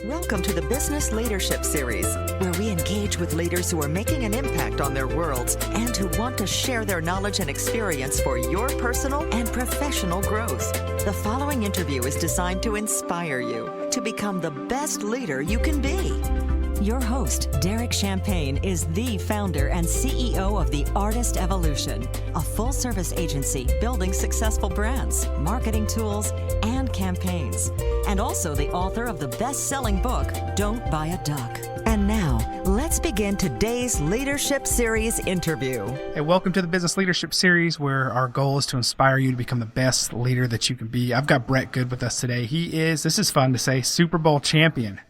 Welcome to the Business Leadership Series, where we engage with leaders who are making an impact on their worlds and who want to share their knowledge and experience for your personal and professional growth. The following interview is designed to inspire you to become the best leader you can be. Your host, Derek Champagne, is the founder and CEO of The Artist Evolution, a full-service agency building successful brands, marketing tools, and campaigns, and also the author of the best-selling book, Don't Buy a Duck. And now, let's begin today's Leadership Series interview. Hey, welcome to the Business Leadership Series, where our goal is to inspire you to become the best leader that you can be. I've got Brett Goode with us today. He is, this is fun to say, Super Bowl champion.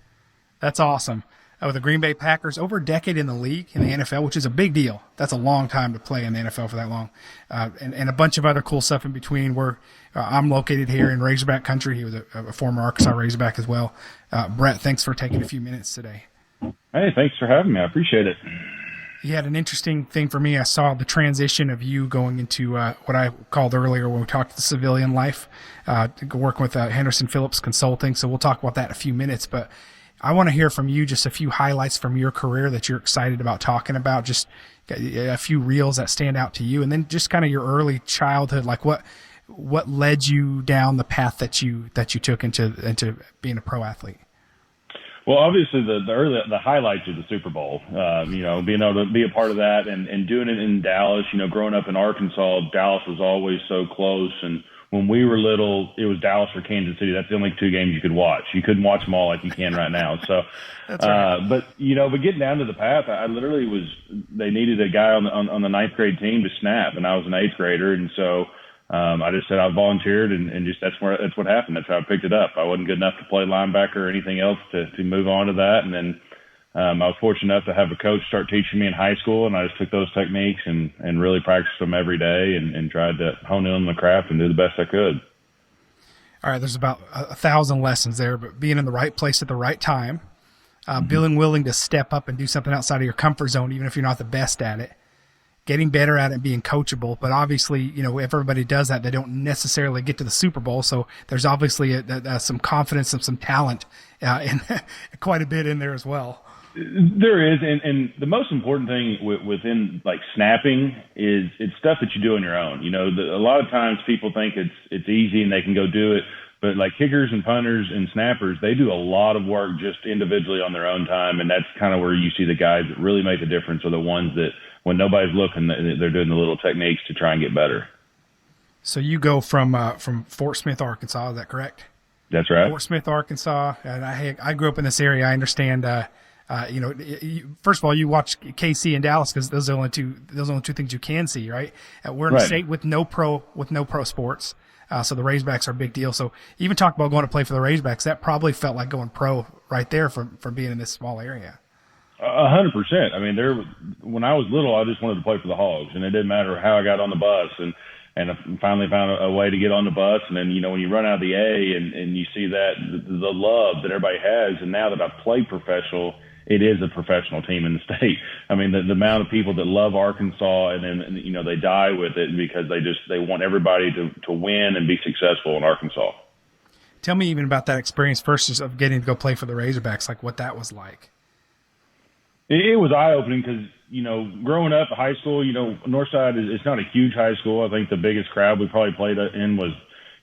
That's awesome. With the Green Bay Packers, over a decade in the league, in the NFL, which is a big deal. That's a long time to play in the NFL for that long. And a bunch of other cool stuff in between where I'm located here in Razorback country. He was a former Arkansas Razorback as well. Brett, thanks for taking a few minutes today. Hey, thanks for having me. I appreciate it. You had an interesting thing for me. I saw the transition of you going into what I called earlier when we talked the civilian life, working with Henderson Phillips Consulting. So we'll talk about that in a few minutes. But I want to hear from you just a few highlights from your career that you're excited about talking about, just a few reels that stand out to you, and then just kind of your early childhood, like what led you down the path that you took into being a pro athlete. Well, obviously the highlights of the Super Bowl, being able to be a part of that and doing it in Dallas, growing up in Arkansas, Dallas was always so close. And when we were little, it was Dallas or Kansas City. That's the only two games you could watch. You couldn't watch them all like you can right now. So, That's right. but getting down to the path, I literally they needed a guy on the ninth grade team to snap, and I was an eighth grader. And so, I just said I volunteered, and just that's what happened. That's how I picked it up. I wasn't good enough to play linebacker or anything else to move on to that. And then I was fortunate enough to have a coach start teaching me in high school, and I just took those techniques and really practiced them every day and tried to hone in on the craft and do the best I could. All right, there's about 1,000 lessons there, but being in the right place at the right time, being willing to step up and do something outside of your comfort zone, even if you're not the best at it, getting better at it and being coachable. But obviously, if everybody does that, they don't necessarily get to the Super Bowl. So there's obviously some confidence and some talent and quite a bit in there as well. There is, and the most important thing within like snapping is it's stuff that you do on your own. A lot of times people think it's easy and they can go do it, but like kickers and punters and snappers, they do a lot of work just individually on their own time, and that's kind of where you see the guys that really make a difference are the ones that when nobody's looking, they're doing the little techniques to try and get better. So you go from Fort Smith, Arkansas, is that correct? That's right. Fort Smith, Arkansas, and I grew up in this area. I understand. First of all, you watch KC and Dallas because those are the only two things you can see, right? We're in a state with no pro sports, so the Razorbacks are a big deal. So even talk about going to play for the Razorbacks, that probably felt like going pro right there from being in this small area. 100%. I mean, when I was little, I just wanted to play for the Hogs, and it didn't matter how I got on the bus. And I finally found a way to get on the bus. And then, when you run out of the A and you see that the love that everybody has, and now that I've played professional, it is a professional team in the state. I mean, the amount of people that love Arkansas and then, they die with it because they want everybody to win and be successful in Arkansas. Tell me even about that experience first of getting to go play for the Razorbacks, like what that was like. It was eye-opening because, growing up in high school, Northside it's not a huge high school. I think the biggest crowd we probably played in was,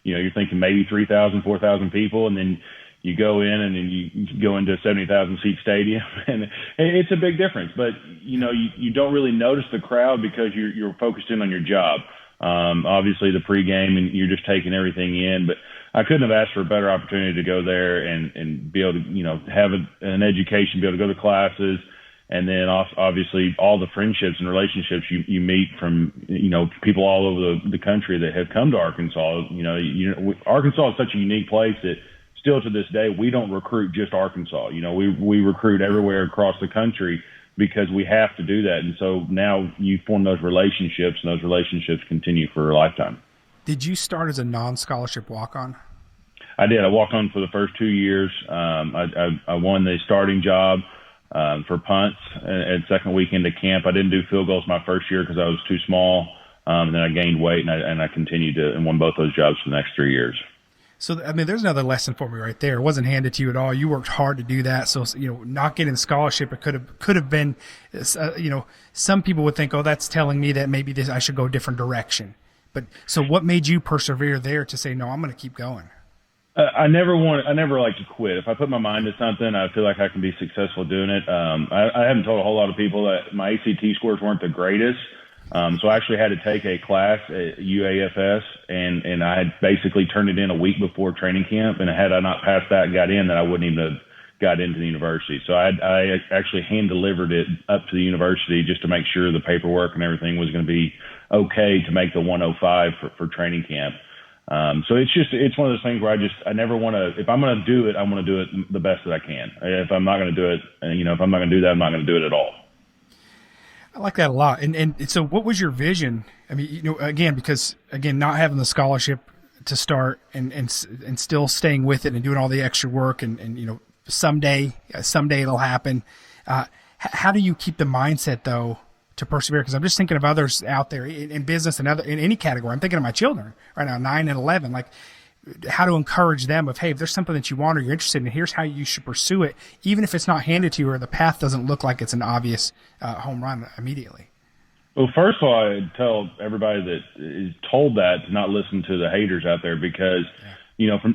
you're thinking maybe 3,000, 4,000 people. And then you go in and then you go into a 70,000 seat stadium, and it's a big difference. But, you don't really notice the crowd because you're focused in on your job. Obviously the pregame and you're just taking everything in, but I couldn't have asked for a better opportunity to go there and be able to, have an education, be able to go to classes. And then obviously all the friendships and relationships you meet from, people all over the country that have come to Arkansas. Arkansas is such a unique place that still to this day, we don't recruit just Arkansas. We recruit everywhere across the country because we have to do that. And so now you form those relationships, and those relationships continue for a lifetime. Did you start as a non-scholarship walk-on? I did. I walked on for the first 2 years. I won the starting job for punts at second weekend of camp. I didn't do field goals my first year because I was too small. And then I gained weight, and I continued to and won both those jobs for the next 3 years. So, I mean, there's another lesson for me right there. It wasn't handed to you at all. You worked hard to do that. So, not getting the scholarship, it could have been, some people would think, oh, that's telling me that maybe I should go a different direction. But so what made you persevere there to say, no, I'm going to keep going? I never like to quit. If I put my mind to something, I feel like I can be successful doing it. I haven't told a whole lot of people that my ACT scores weren't the greatest. So I actually had to take a class at UAFS, and I had basically turned it in a week before training camp. And had I not passed that and got in, then I wouldn't even have got into the university. So I actually hand delivered it up to the university just to make sure the paperwork and everything was going to be okay to make the 105 for training camp. So it's one of those things where I never want to, if I'm going to do it, I want to do it the best that I can. If I'm not going to do it, if I'm not going to do that, I'm not going to do it at all. I like that a lot. And so what was your vision? I mean, because not having the scholarship to start and still staying with it and doing all the extra work and someday it'll happen. How do you keep the mindset though to persevere? Because I'm just thinking of others out there in business and in any category. I'm thinking of my children right now, 9 and 11, like how to encourage them of, hey, if there's something that you want or you're interested in, here's how you should pursue it, even if it's not handed to you or the path doesn't look like it's an obvious home run immediately. Well, first of all, I'd tell everybody that is told that to not listen to the haters out there because,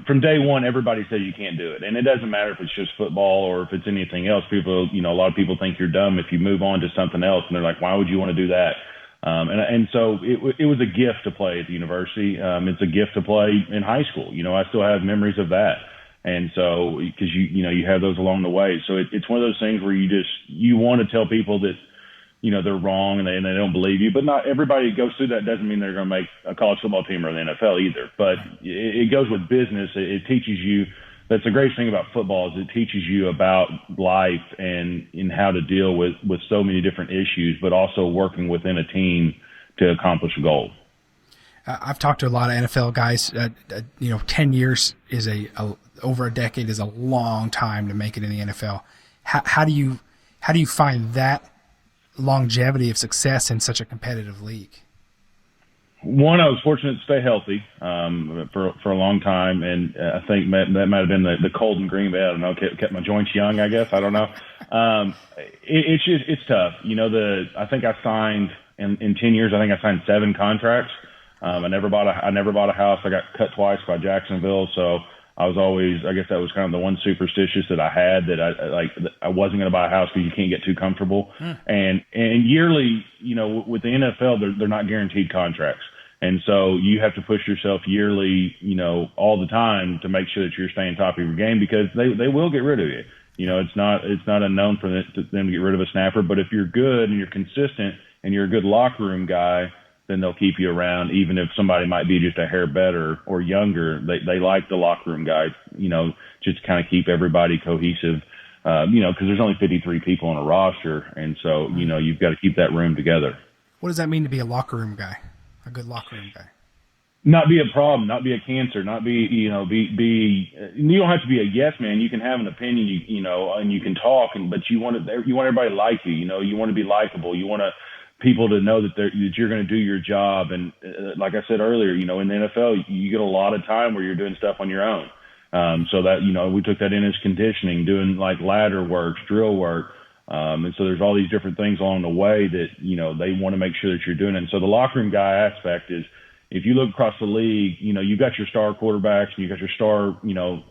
from day one, everybody says you can't do it. And it doesn't matter if it's just football or if it's anything else. People, a lot of people think you're dumb if you move on to something else. And they're like, why would you want to do that? And so it was a gift to play at the university. It's a gift to play in high school. I still have memories of that. And so, because you have those along the way. So it's one of those things where you want to tell people that, they're wrong and they don't believe you, but not everybody goes through that. Doesn't mean they're going to make a college football team or the NFL either, but it goes with business. It teaches you. That's the greatest thing about football is it teaches you about life and in how to deal with so many different issues, but also working within a team to accomplish a goal. I've talked to a lot of NFL guys. 10 years is over a decade is a long time to make it in the NFL. How do you find that longevity of success in such a competitive league? One, I was fortunate to stay healthy for a long time, and I think that might have been the cold in Green Bay. I don't know, kept my joints young, I guess. I don't know. It's tough. I think I signed in 10 years. I think I signed 7 contracts. I never bought a house. I got cut twice by Jacksonville, so I was always, I guess that was kind of the one superstitious that I had, that I wasn't going to buy a house because you can't get too comfortable. And yearly, with the NFL, they're not guaranteed contracts. And so you have to push yourself yearly, all the time to make sure that you're staying top of your game because they will get rid of you. It's not unknown for them to get rid of a snapper, but if you're good and you're consistent and you're a good locker room guy, then they'll keep you around, even if somebody might be just a hair better or younger. They like the locker room guys, just to kind of keep everybody cohesive, because there's only 53 people on a roster. And so, you've got to keep that room together. What does that mean to be a locker room guy, a good locker room guy? Not be a problem, not be a cancer, not be, you don't have to be a yes man. You can have an opinion, and you can talk, but you want everybody to like you, you want to be likable. You want people to know that you're going to do your job. And like I said earlier, in the NFL, you get a lot of time where you're doing stuff on your own. So that, we took that in as conditioning, doing like ladder work, drill work. And so there's all these different things along the way that, they want to make sure that you're doing it. And so the locker room guy aspect is, if you look across the league, you've got your star quarterbacks and you've got your star,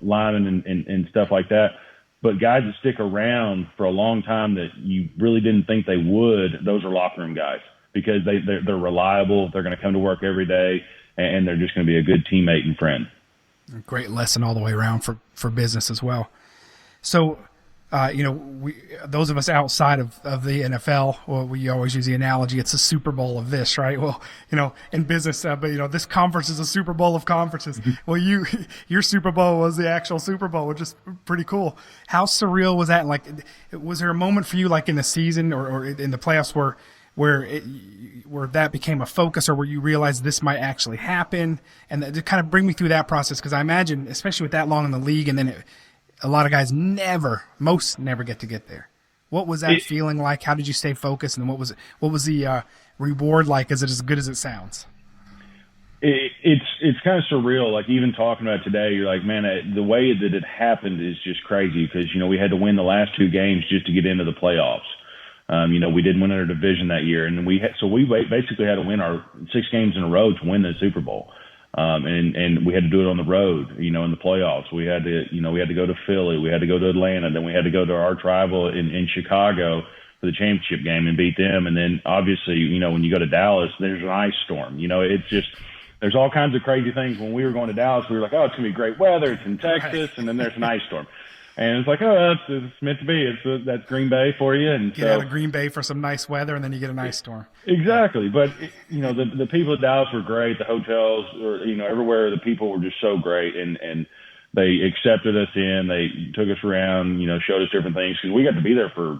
linemen and stuff like that. But guys that stick around for a long time that you really didn't think they would, those are locker room guys because they're reliable. They're going to come to work every day, and they're just going to be a good teammate and friend. A great lesson all the way around for business as well. So, those of us outside of the NFL, well, we always use the analogy, it's a Super Bowl of this, right? Well, in business, but this conference is a Super Bowl of conferences. Well, your Super Bowl was the actual Super Bowl, which is pretty cool. How surreal was that? Like, was there a moment for you, like in the season or in the playoffs where that became a focus, or where you realized this might actually happen? And to kind of bring me through that process, because I imagine, especially with that long in the league, and then a lot of guys most never get there. What was that feeling like? How did you stay focused? And what was the reward like? Is it as good as it sounds? It's kind of surreal. Like even talking about it today, you're like, man, the way that it happened is just crazy because, we had to win the last 2 games just to get into the playoffs. We didn't win our division that year, and we basically had to win our 6 games in a row to win the Super Bowl. And we had to do it on the road, in the playoffs. We had to go to Philly, we had to go to Atlanta, then we had to go to our rival in Chicago for the championship game and beat them. And then obviously, when you go to Dallas, there's an ice storm. It's just, there's all kinds of crazy things. When we were going to Dallas, we were like, oh, it's going to be great weather. It's in Texas. And then there's an ice storm. And it's like, oh, it's meant to be. That's Green Bay for you. And get out of Green Bay for some nice weather, and then you get an ice storm. Exactly. But, the people at Dallas were great. The hotels, or everywhere, the people were just so great. And they accepted us in. They took us around, showed us different things. Because we got to be there for,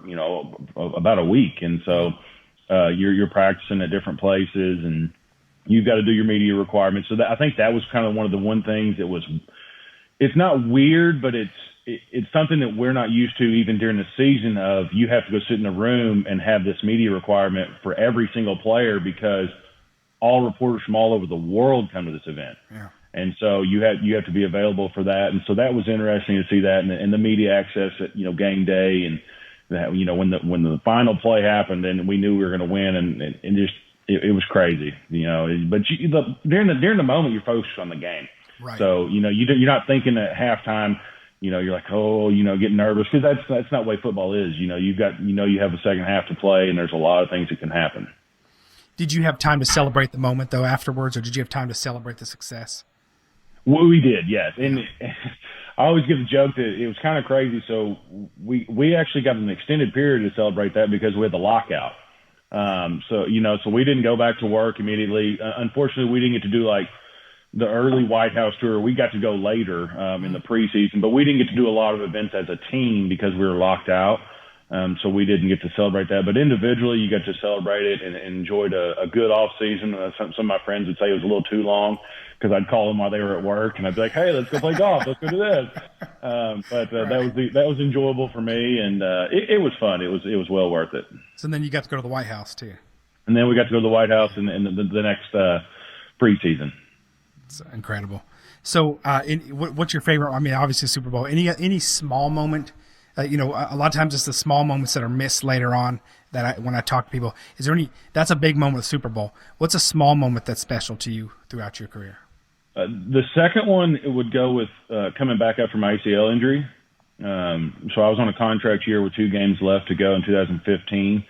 about a week. And so you're practicing at different places, and you've got to do your media requirements. So I think that was kind of one of the things that was – it's not weird, but it's something that we're not used to even during the season of you have to go sit in a room and have this media requirement for every single player because all reporters from all over the world come to this event. Yeah. And so you have to be available for that. And so that was interesting to see that and the media access at, game day and that, when the final play happened and we knew we were going to win and just, it was crazy, but during the moment you're focused on the game. Right. So, you're not thinking at halftime, you're like, getting nervous because that's not the way football is. You have a second half to play and there's a lot of things that can happen. Did you have time to celebrate the moment though afterwards, or did you have time to celebrate the success? Well, we did, yes. And I always give the joke that it was kind of crazy. So we actually got an extended period to celebrate that because we had the lockout. So we didn't go back to work immediately. Unfortunately, we didn't get to do like the early White House tour. We got to go later in the preseason, but we didn't get to do a lot of events as a team because we were locked out. So we didn't get to celebrate that. But individually, you got to celebrate it and enjoyed a good off season. Some of my friends would say it was a little too long because I'd call them while they were at work, and I'd be like, "Hey, let's go play golf. Let's go do this." That was enjoyable for me, and it was fun. It was well worth it. So then you got to go to the White House too. And then we got to go to the White House in the next preseason. It's incredible. So, what's your favorite? I mean, obviously Super Bowl. Any small moment? A lot of times it's the small moments that are missed later on. When I talk to people, is there any? That's a big moment with Super Bowl. What's a small moment that's special to you throughout your career? The second one would go with coming back after my ACL injury. So I was on a contract year with 2 games left to go in 2015.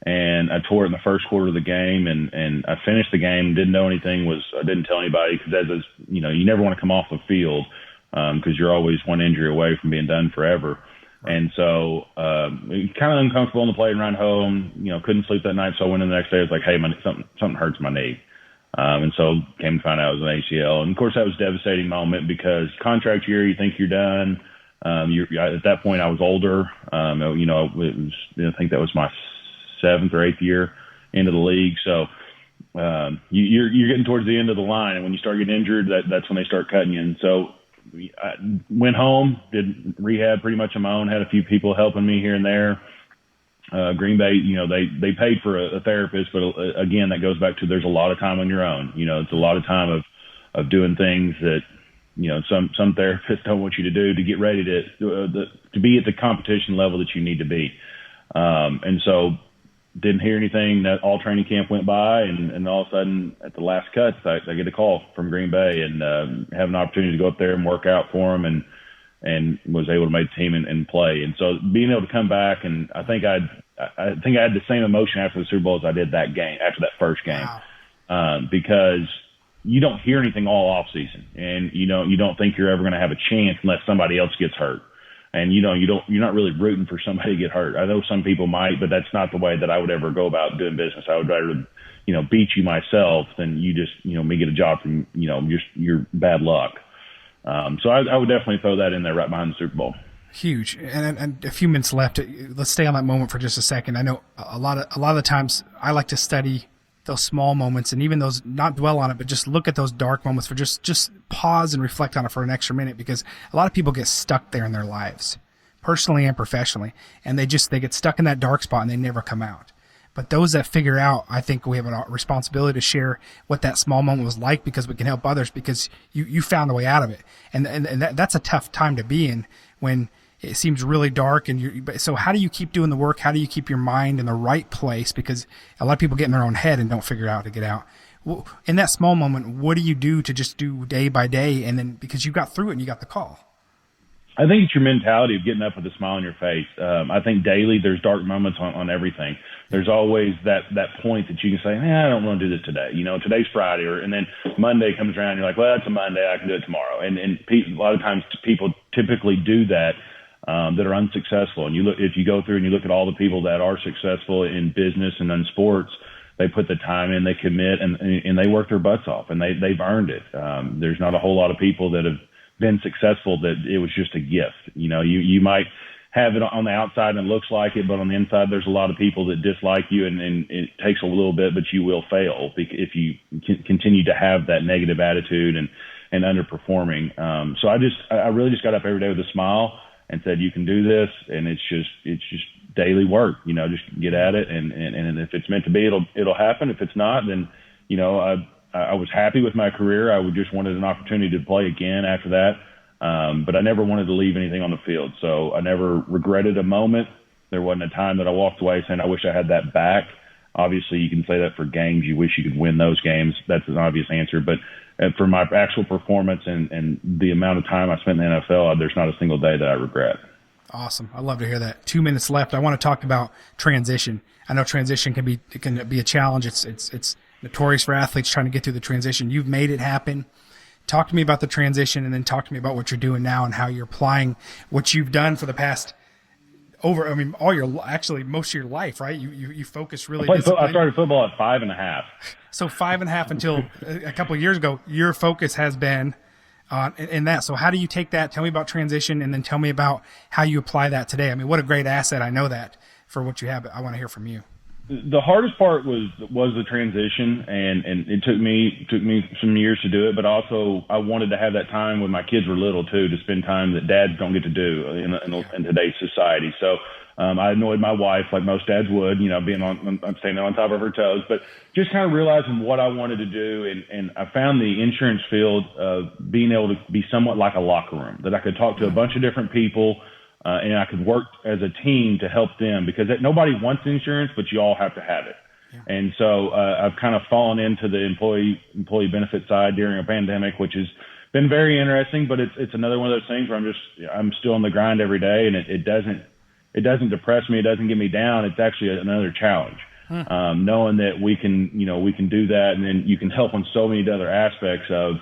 And I tore it in the first quarter of the game, and I finished the game. Didn't know anything. I didn't tell anybody because you never want to come off the field because you're always one injury away from being done forever. Right. And so kind of uncomfortable on the plane ride home. Couldn't sleep that night, so I went in the next day. I was like, hey, something hurts my knee. And so came to find out it was an ACL. And of course, that was a devastating moment because contract year, you think you're done. At that point, I was older. I think that was my 7th or 8th year into the league. So you're getting towards the end of the line, and when you start getting injured, that's when they start cutting you. And so I went home, did rehab pretty much on my own, had a few people helping me here and there. Green Bay, they paid for a therapist, but again, that goes back to there's a lot of time on your own. It's a lot of time of doing things that some therapists don't want you to do to get ready to be at the competition level that you need to be. And so didn't hear anything. That all training camp went by, and all of a sudden at the last cuts, I get a call from Green Bay and have an opportunity to go up there and work out for them, and was able to make the team and play. And so being able to come back, and I think I had the same emotion after the Super Bowl as I did that game, after that first game. Wow. Because you don't hear anything all off season, and you don't think you're ever going to have a chance unless somebody else gets hurt. And you're not really rooting for somebody to get hurt. I know some people might, but that's not the way that I would ever go about doing business. I would rather, beat you myself than you just, me get a job from, just your bad luck. So I would definitely throw that in there right behind the Super Bowl. Huge. And a few minutes left. Let's stay on that moment for just a second. I know a lot of the times I like to study those small moments, and even those, not dwell on it, but just look at those dark moments for just pause and reflect on it for an extra minute, because a lot of people get stuck there in their lives, personally and professionally, and they get stuck in that dark spot and they never come out. But those that figure out, I think we have a responsibility to share what that small moment was like, because we can help others, because you found a way out of it. And that's a tough time to be in when it seems really dark. So how do you keep doing the work? How do you keep your mind in the right place? Because a lot of people get in their own head and don't figure out how to get out. Well, in that small moment, what do you do to just do day by day? And then, because you got through it and you got the call. I think it's your mentality of getting up with a smile on your face. I think daily there's dark moments on everything. There's always that point that you can say, I don't want to do this today. Today's Friday, and then Monday comes around, you're like, well, it's a Monday, I can do it tomorrow. And a lot of times people typically do that are unsuccessful. And if you go through and you look at all the people that are successful in business and in sports, they put the time in, they commit, and they work their butts off, and they've earned it. There's not a whole lot of people that have been successful that it was just a gift. You might have it on the outside and it looks like it, but on the inside there's a lot of people that dislike you, and it takes a little bit, but you will fail if you continue to have that negative attitude and underperforming. So I really just got up every day with a smile and said, you can do this, and it's just daily work. Just get at it, and if it's meant to be, it'll happen. If it's not, then I was happy with my career. I just wanted an opportunity to play again after that. But I never wanted to leave anything on the field. So I never regretted a moment. There wasn't a time that I walked away saying, I wish I had that back. Obviously, you can say that for games. You wish you could win those games. That's an obvious answer. But for my actual performance and the amount of time I spent in the NFL, there's not a single day that I regret. Awesome. I love to hear that. 2 minutes left. I want to talk about transition. I know transition can be a challenge. It's notorious for athletes trying to get through the transition. You've made it happen. Talk to me about the transition, and then talk to me about what you're doing now and how you're applying what you've done for the past most of your life, right? You focus really. I started football at 5.5. So 5.5 until a couple of years ago, your focus has been in that. So how do you take that? Tell me about transition, and then tell me about how you apply that today. I mean, what a great asset. I know that for what you have, but I want to hear from you. The hardest part was the transition, and it took me some years to do it, but also I wanted to have that time when my kids were little too, to spend time that dads don't get to do in today's society. So I annoyed my wife like most dads would, I'm staying on top of her toes, but just kind of realizing what I wanted to do. And I found the insurance field of being able to be somewhat like a locker room, that I could talk to a bunch of different people, and I could work as a team to help them, because nobody wants insurance, but you all have to have it. Yeah. And so I've kind of fallen into the employee benefit side during a pandemic, which has been very interesting, but it's another one of those things where I'm still on the grind every day, and it doesn't depress me. It doesn't get me down. It's actually another challenge. Knowing that we can do that, and then you can help on so many other aspects of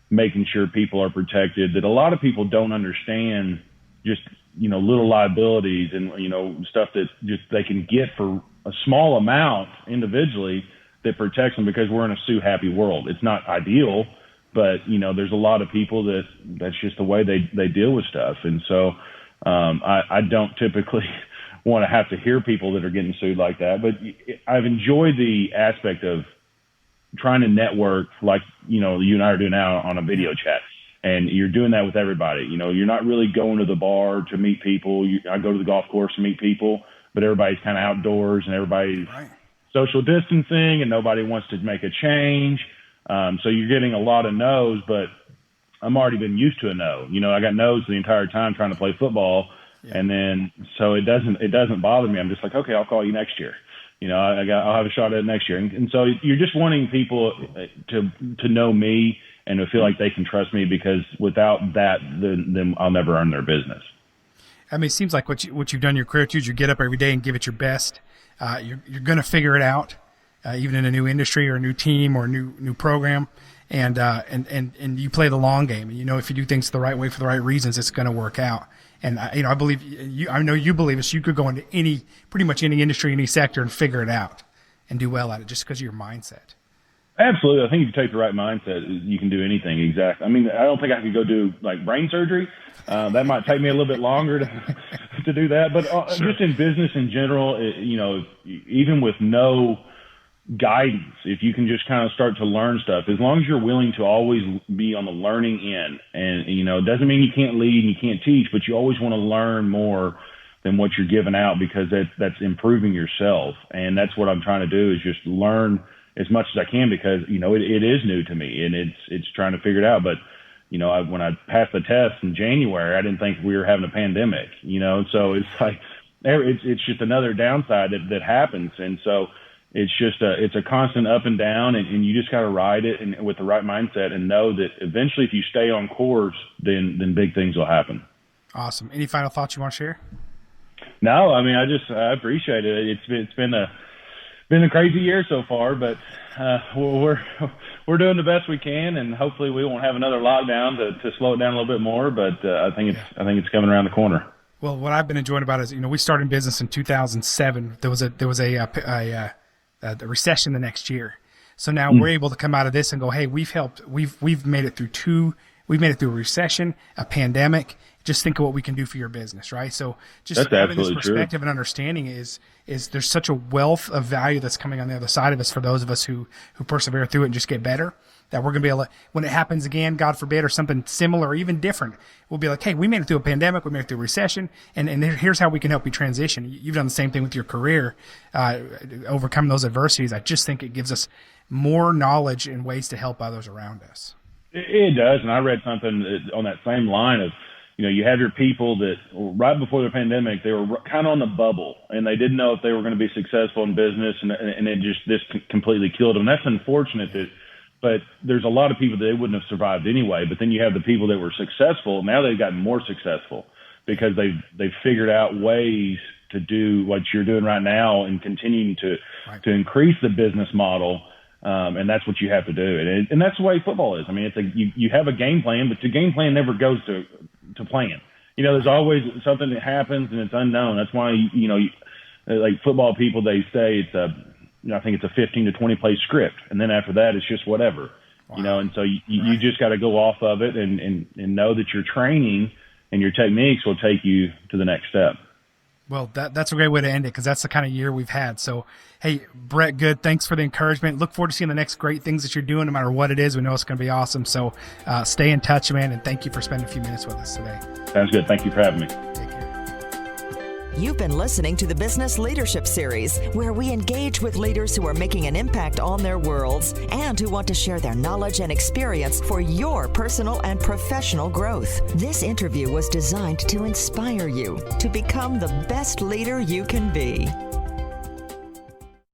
making sure people are protected that a lot of people don't understand. Just little liabilities and stuff that just they can get for a small amount individually that protects them, because we're in a sue happy world. It's not ideal, but there's a lot of people that's just the way they deal with stuff. And so I don't typically want to have to hear people that are getting sued like that, but I've enjoyed the aspect of trying to network like you and I are doing now on a video chat. And you're doing that with everybody. You're not really going to the bar to meet people. I go to the golf course to meet people, but everybody's kind of outdoors and everybody's social distancing, and nobody wants to make a change. So you're getting a lot of no's, but I'm already been used to a no. I got no's the entire time trying to play football, and then so it doesn't bother me. I'm just like, okay, I'll call you next year. I'll have a shot at it next year. And so you're just wanting people to know me and to feel like they can trust me, because without that, then I'll never earn their business. I mean, it seems like what you've done in your career too is you get up every day and give it your best. You're going to figure it out, even in a new industry or a new team or a new program, and you play the long game. And if you do things the right way for the right reasons, it's going to work out. And I believe you. I know you believe it. So you could go into pretty much any industry, any sector, and figure it out and do well at it, just because of your mindset. Absolutely. I think if you take the right mindset, you can do anything. Exactly. I mean, I don't think I could go do like brain surgery. That might take me a little bit longer to do that. But Sure. Just in business in general, even with no guidance, if you can just kind of start to learn stuff, as long as you're willing to always be on the learning end, and, it doesn't mean you can't lead and you can't teach, but you always want to learn more than what you're giving out, because that's improving yourself. And that's what I'm trying to do, is just learn as much as I can, because, it is new to me, and it's trying to figure it out. But, when I passed the test in January, I didn't think we were having a pandemic, so it's like, it's just another downside that happens. And so it's just it's a constant up and down, and you just got to ride it and with the right mindset, and know that eventually if you stay on course, then big things will happen. Awesome. Any final thoughts you want to share? No, I mean, I appreciate it. It's been a crazy year so far, but we're doing the best we can, and hopefully we won't have another lockdown to slow it down a little bit more. But I think it's coming around the corner. Well, what I've been enjoying about it is, we started in business in 2007. There was a recession the next year. So now we're able to come out of this and go, hey, we've made it through a recession, a pandemic. Just think of what we can do for your business, right? So just that's having this perspective true. And understanding is there's such a wealth of value that's coming on the other side of us for those of us who persevere through it and just get better, that we're going to be able to, when it happens again, God forbid, or something similar or even different, we'll be like, hey, we made it through a pandemic, we made it through a recession, and here's how we can help you transition. You've done the same thing with your career, overcoming those adversities. I just think it gives us more knowledge and ways to help others around us. It does, and I read something on that same line of, you have your people that right before the pandemic, they were kind of on the bubble, and they didn't know if they were going to be successful in business, and this completely killed them. That's unfortunate, but there's a lot of people that they wouldn't have survived anyway. But then you have the people that were successful. Now they've gotten more successful because they've figured out ways to do what you're doing right now and continuing to increase the business model. And that's what you have to do. And that's the way football is. I mean, you have a game plan, but your game plan never goes to plan. There's always something that happens and it's unknown. That's why, like football people, they say I think it's a 15 to 20 play script. And then after that, it's just whatever, and so you just got to go off of it and know that your training and your techniques will take you to the next step. Well, that's a great way to end it, because that's the kind of year we've had. So, hey, Brett Goode, thanks for the encouragement. Look forward to seeing the next great things that you're doing, no matter what it is. We know it's going to be awesome. So stay in touch, man, and thank you for spending a few minutes with us today. Sounds good. Thank you for having me. Take care. You've been listening to the Business Leadership Series, where we engage with leaders who are making an impact on their worlds and who want to share their knowledge and experience for your personal and professional growth. This interview was designed to inspire you to become the best leader you can be.